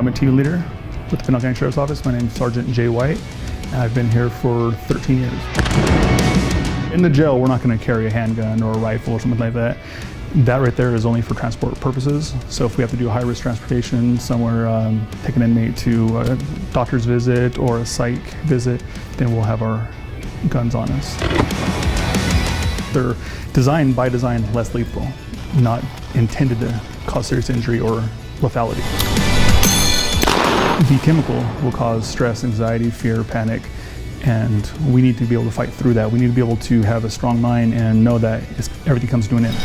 I'm a team leader with the Pinal County Sheriff's Office. My name is Sergeant Jay White, and I've been here for 13 years. In the jail, we're not going to carry a handgun or a rifle or something like that. That right there is only for transport purposes. So if we have to do a high-risk transportation somewhere, take an inmate to a doctor's visit or a psych visit, then we'll have our guns on us. They're designed by design less lethal, not intended to cause serious injury or lethality. The chemical will cause stress, anxiety, fear, panic, and we need to be able to fight through that. We need to be able to have a strong mind and know that everything comes to an end.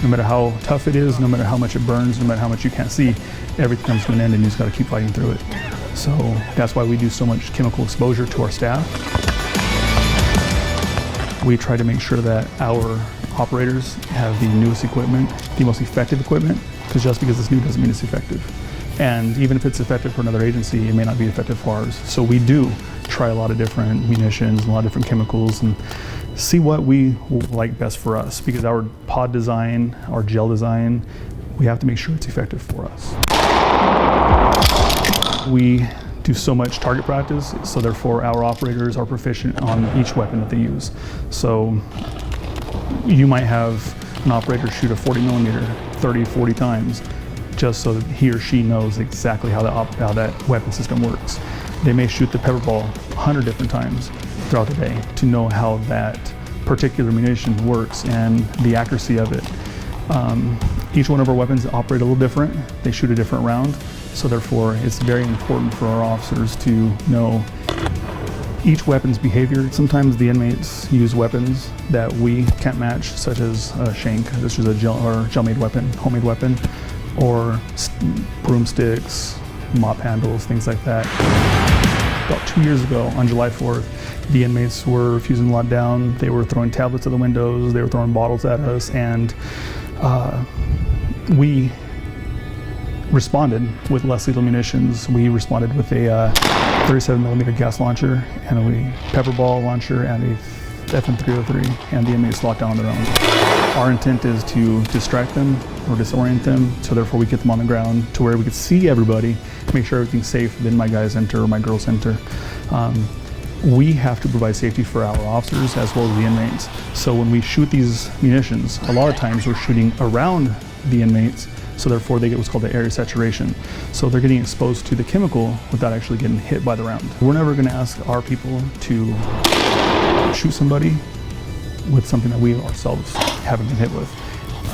No matter how tough it is, no matter how much it burns, no matter how much you can't see, everything comes to an end and you just got to keep fighting through it. So that's why we do so much chemical exposure to our staff. We try to make sure that our operators have the newest equipment, the most effective equipment, because just because it's new doesn't mean it's effective. And even if it's effective for another agency, it may not be effective for ours. So we do try a lot of different munitions, a lot of different chemicals, and see what we like best for us. Because our pod design, our gel design, we have to make sure it's effective for us. We do so much target practice, so therefore our operators are proficient on each weapon that they use. So you might have an operator shoot a 40 millimeter 30, 40 times, just so that he or she knows exactly how that weapon system works. They may shoot the pepper ball 100 different times throughout the day to know how that particular munition works and the accuracy of it. Each one of our weapons operate a little different. They shoot a different round, so therefore it's very important for our officers to know each weapon's behavior. Sometimes the inmates use weapons that we can't match, such as a shank, this is a gel-made weapon, homemade weapon, or broomsticks, mop handles, things like that. About 2 years ago, on July 4th, the inmates were refusing to lock down. They were throwing tablets at the windows, they were throwing bottles at us, and we responded with less lethal munitions. We responded with a 37 millimeter gas launcher and a pepper ball launcher and a FM303, and the inmates locked down on their own. Our intent is to distract them or disorient them, so therefore we get them on the ground to where we can see everybody, make sure everything's safe, then my guys enter or my girls enter. We have to provide safety for our officers as well as the inmates. So when we shoot these munitions, a lot of times we're shooting around the inmates, so therefore they get what's called the area saturation. So they're getting exposed to the chemical without actually getting hit by the round. We're never going to ask our people to shoot somebody with something that we ourselves haven't been hit with.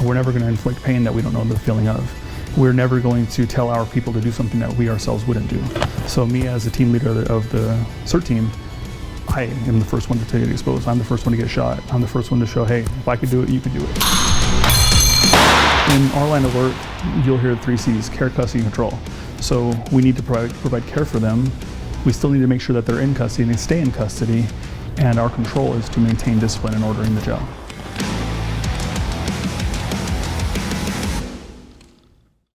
We're never going to inflict pain that we don't know the feeling of. We're never going to tell our people to do something that we ourselves wouldn't do. So me as a team leader of the CERT team, I am the first one to get exposed. I'm the first one to get shot. I'm the first one to show, hey, if I could do it, you could do it. In our line of work, you'll hear the 3 C's, care, custody, and control. So we need to provide care for them. We still need to make sure that they're in custody and they stay in custody. And our control is to maintain discipline and order in the jail.